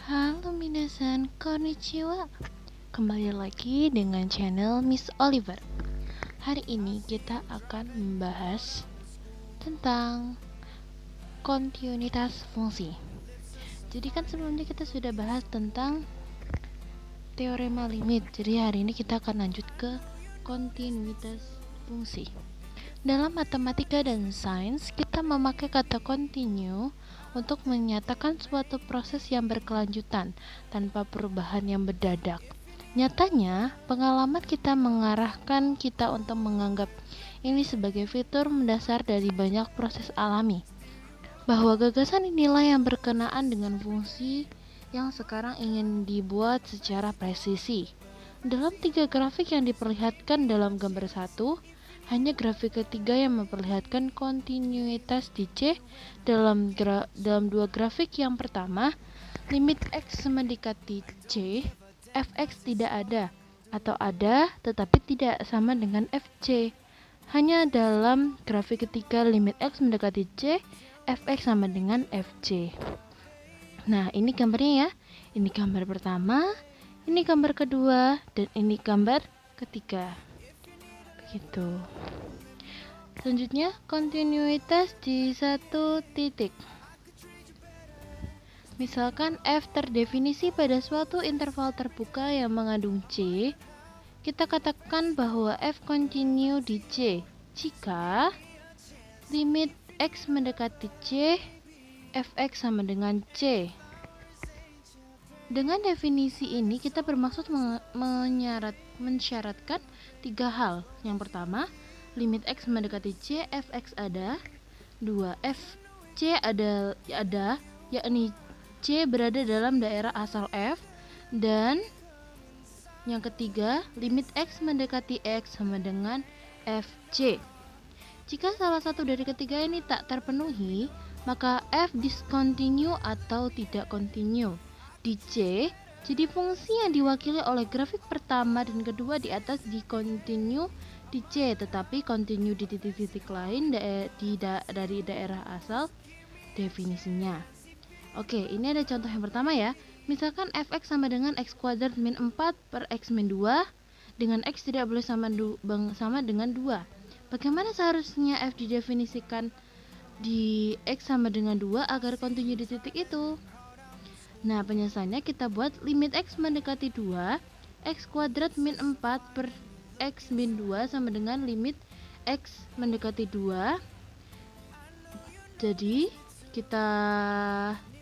Halo minasan, konnichiwa. Kembali lagi dengan channel Miss Oliver. Hari ini kita akan membahas tentang kontinuitas fungsi. Jadi kan sebelumnya kita sudah bahas tentang teorema limit. Jadi hari ini kita akan lanjut ke kontinuitas fungsi. Dalam matematika dan sains, kita memakai kata continue untuk menyatakan suatu proses yang berkelanjutan tanpa perubahan yang mendadak. Nyatanya, pengalaman kita mengarahkan kita untuk menganggap ini sebagai fitur mendasar dari banyak proses alami, bahwa gagasan inilah yang berkenaan dengan fungsi yang sekarang ingin dibuat secara presisi. Dalam 3 grafik yang diperlihatkan dalam gambar 1, hanya grafik ketiga yang memperlihatkan kontinuitas di C. Dalam 2 grafik yang pertama, limit X mendekati C, Fx tidak ada, atau ada tetapi tidak sama dengan Fc. Hanya dalam grafik ketiga limit X mendekati C, Fx sama dengan Fc. Nah, ini gambarnya ya. Ini gambar pertama, ini gambar kedua, dan ini gambar ketiga. Begitu. Selanjutnya, kontinuitas di satu titik. Misalkan F terdefinisi pada suatu interval terbuka yang mengandung C, kita katakan bahwa F continue di C jika limit X mendekati C, Fx sama dengan C. Dengan definisi ini kita bermaksud mensyaratkan 3 hal. Yang pertama, limit X mendekati C, Fx ada. 2, Fc ada, yakni C berada dalam daerah asal F. Dan yang ketiga, limit X mendekati X sama dengan Fc. Jika salah satu dari ketiga ini tak terpenuhi, maka F discontinue atau tidak continue di C. Jadi fungsi yang diwakili oleh grafik pertama dan kedua di atas di-continue di C, tetapi continue di titik-titik lain dari daerah asal definisinya. Oke, ini ada contoh yang pertama ya. Misalkan Fx sama dengan X kuadrat min 4 per X min 2, dengan X tidak boleh sama dengan 2. Bagaimana seharusnya F didefinisikan di X sama dengan 2 agar continue di titik itu? Nah, penjelasannya kita buat limit X mendekati 2, X kuadrat min 4 per X min 2 sama dengan limit X mendekati 2. Jadi, kita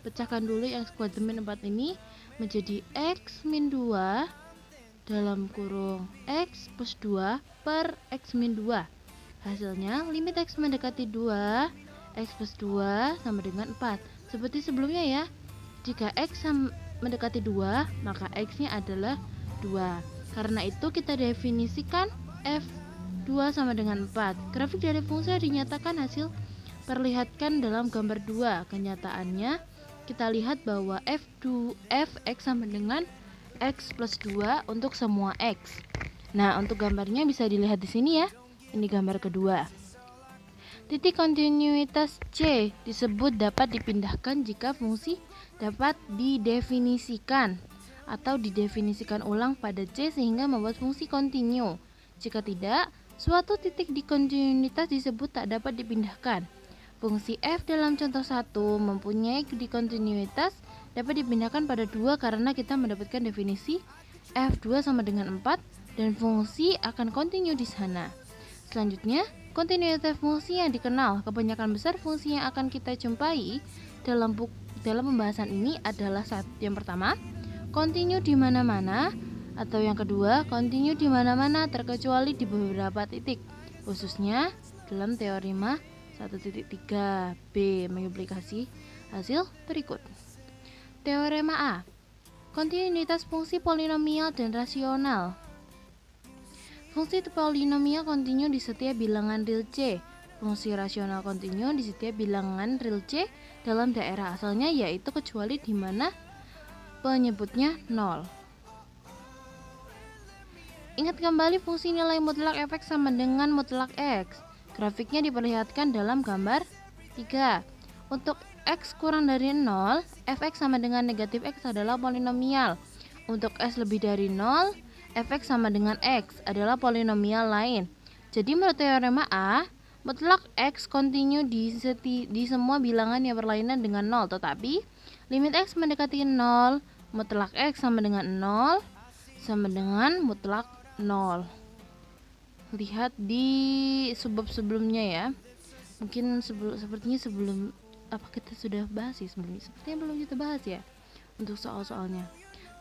pecahkan dulu yang X kuadrat min 4 ini menjadi X min 2 dalam kurung X plus 2 per X min 2. Hasilnya, limit X mendekati 2, X plus 2 sama dengan 4. Seperti sebelumnya ya. Jika X mendekati 2, maka X-nya adalah 2. Karena itu kita definisikan F2 sama dengan 4. Grafik dari fungsi yang dinyatakan hasil perlihatkan dalam gambar 2. Kenyataannya, kita lihat bahwa Fx sama dengan X plus 2 untuk semua X. Nah, untuk gambarnya bisa dilihat di sini ya. Ini gambar kedua. Titik kontinuitas C disebut dapat dipindahkan jika fungsi dapat didefinisikan atau didefinisikan ulang pada C sehingga membuat fungsi continue. Jika tidak, suatu titik di kontinuitas disebut tak dapat dipindahkan. Fungsi F dalam contoh 1 mempunyai dikontinuitas dapat dipindahkan pada 2 karena kita mendapatkan definisi F2 sama dengan 4 dan fungsi akan continue di sana. Selanjutnya, kontinuitas fungsi yang dikenal. Kebanyakan besar fungsi yang akan kita jumpai dalam pembahasan ini adalah yang pertama, continue di mana-mana, atau yang kedua, continue di mana-mana terkecuali di beberapa titik, khususnya dalam teorema 1.3b mengaplikasi hasil berikut. Teorema A, kontinuitas fungsi polinomial dan rasional. Fungsi polinomial kontinu di setiap bilangan real C. Fungsi rasional kontinu di setiap bilangan real C dalam daerah asalnya, yaitu kecuali di mana penyebutnya 0. Ingat kembali fungsi nilai mutlak Fx sama dengan mutlak X. Grafiknya diperlihatkan dalam gambar 3. Untuk X kurang dari 0, fx sama dengan negatif X adalah polinomial. Untuk S lebih dari 0, fx sama dengan X adalah polinomial lain. Jadi menurut teorema A, mutlak X kontinu di semua bilangan yang berlainan dengan 0. Tetapi, limit X mendekati 0, mutlak X sama dengan 0, sama dengan mutlak 0. Lihat di subbab sebelumnya ya. Mungkin sepertinya sebelum apa kita sudah bahas sih sebelumnya. Sepertinya belum kita bahas ya untuk soal-soalnya.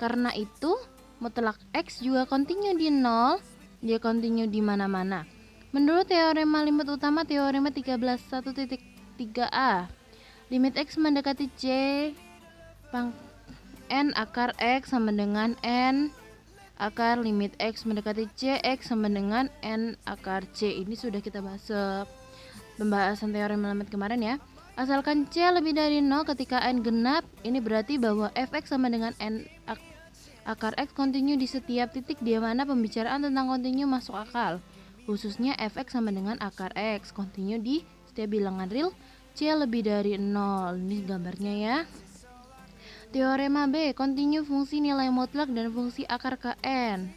Karena itu mutlak X juga kontinu di 0, dia kontinu di mana-mana. Menurut teorema limit utama teorema 13.1.3a, limit X mendekati C N akar X sama dengan N akar limit X mendekati C X sama dengan N akar C. Ini sudah kita bahas pembahasan teorema limit kemarin ya. Asalkan C lebih dari 0 ketika N genap, ini berarti bahwa fx sama dengan N akar X kontinu di setiap titik di mana pembicaraan tentang kontinu masuk akal. Khususnya fx sama dengan akar X kontinu di setiap bilangan real C lebih dari 0. Ini gambarnya ya. Teorema B, kontinu fungsi nilai mutlak dan fungsi akar ke N.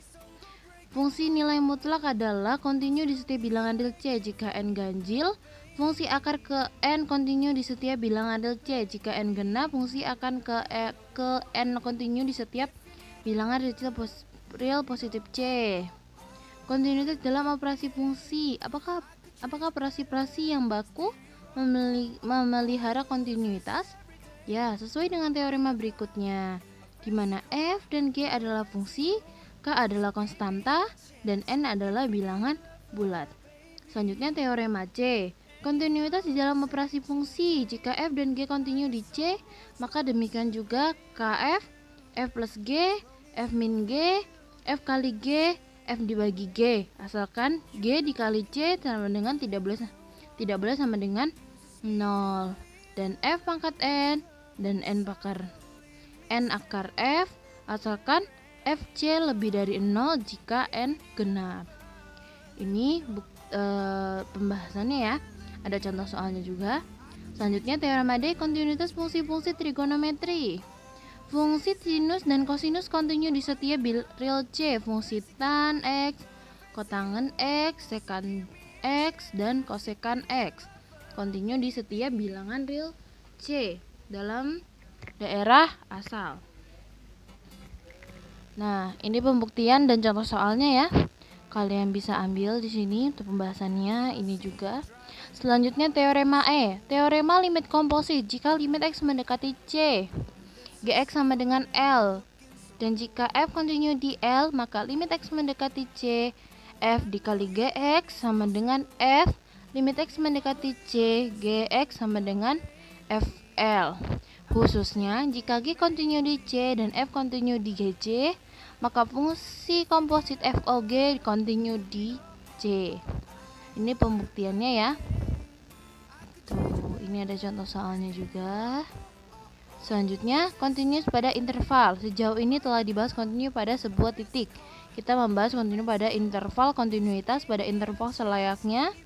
Fungsi nilai mutlak adalah kontinu di setiap bilangan real C jika N ganjil. Fungsi akar ke N kontinu di setiap bilangan real C jika N genap. Fungsi akan ke N kontinu di setiap bilangan real positif C. Kontinuitas dalam operasi fungsi. Apakah operasi-operasi yang baku memelihara kontinuitas? Ya, sesuai dengan teorema berikutnya, di mana F dan G adalah fungsi, K adalah konstanta, dan N adalah bilangan bulat. Selanjutnya teorema C, kontinuitas di dalam operasi fungsi. Jika F dan G kontinu di C, maka demikian juga KF, F plus G, F min G, F kali G, F dibagi G. Asalkan G dikali C sama dengan tidak boleh sama dengan 0. Dan F pangkat N dan N akar F asalkan FC lebih dari 0 jika N genap. Ini pembahasannya ya. Ada contoh soalnya juga. Selanjutnya teorema D, kontinuitas fungsi-fungsi trigonometri. Fungsi sinus dan kosinus kontinu di setiap real C. Fungsi tan X, kotangen X, sekan X, dan kosekan X kontinu di setiap bilangan real C dalam daerah asal. Nah, ini pembuktian dan contoh soalnya ya. Kalian bisa ambil di sini untuk pembahasannya ini juga. Selanjutnya teorema E, teorema limit komposit. Jika limit X mendekati C, Gx sama dengan L. Dan jika F kontinu di L, maka limit X mendekati C, F dikali Gx sama dengan F. Limit X mendekati C, Gx sama dengan FL. Khususnya jika G kontinu di C dan F kontinu di GC, maka fungsi komposit FOG kontinu di C. Ini pembuktiannya ya. Tuh, ini ada contoh soalnya juga. Selanjutnya, kontinus pada interval. Sejauh ini telah dibahas kontinu pada sebuah titik. Kita membahas kontinu pada interval kontinuitas pada interval selayaknya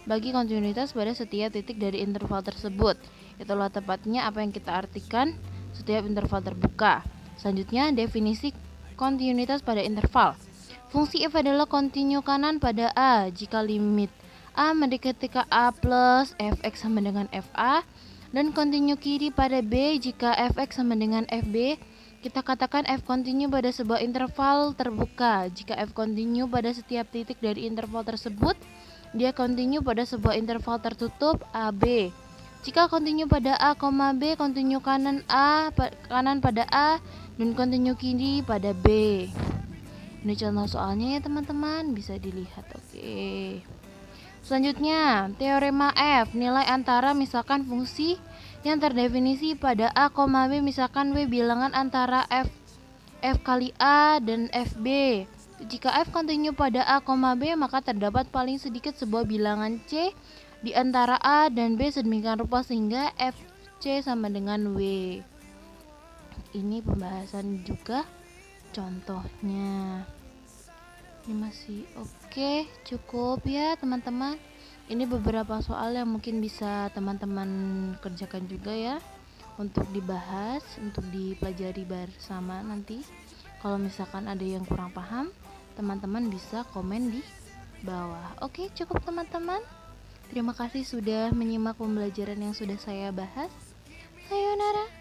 bagi kontinuitas pada setiap titik dari interval tersebut. Itulah tepatnya apa yang kita artikan setiap interval terbuka. Selanjutnya, definisi kontinuitas pada interval. Fungsi f adalah kontinu kanan pada A jika limit A mendekati ke A plus fx sama dengan fa, dan kontinu kiri pada B jika fx sama dengan fb. Kita katakan f kontinu pada sebuah interval terbuka. Jika f kontinu pada setiap titik dari interval tersebut, dia kontinu pada sebuah interval tertutup AB. Jika kontinu pada A, B, kontinu kanan pada A, dan kontinu kiri pada B. Ini contoh soalnya ya teman-teman, bisa dilihat. Oke. Selanjutnya, teorema F, nilai antara misalkan fungsi yang terdefinisi pada A, B, misalkan W bilangan antara F kali A dan FB. Jika F kontinu pada A, B, maka terdapat paling sedikit sebuah bilangan C di antara A dan B sedemikian rupa sehingga FC sama dengan W. Ini pembahasan juga contohnya. Ini masih oke, cukup ya teman-teman. Ini beberapa soal yang mungkin bisa teman-teman kerjakan juga ya, untuk dibahas, untuk dipelajari bersama nanti. Kalau misalkan ada yang kurang paham, teman-teman bisa komen di bawah. Oke, cukup teman-teman. Terima kasih sudah menyimak pembelajaran yang sudah saya bahas. Sayonara.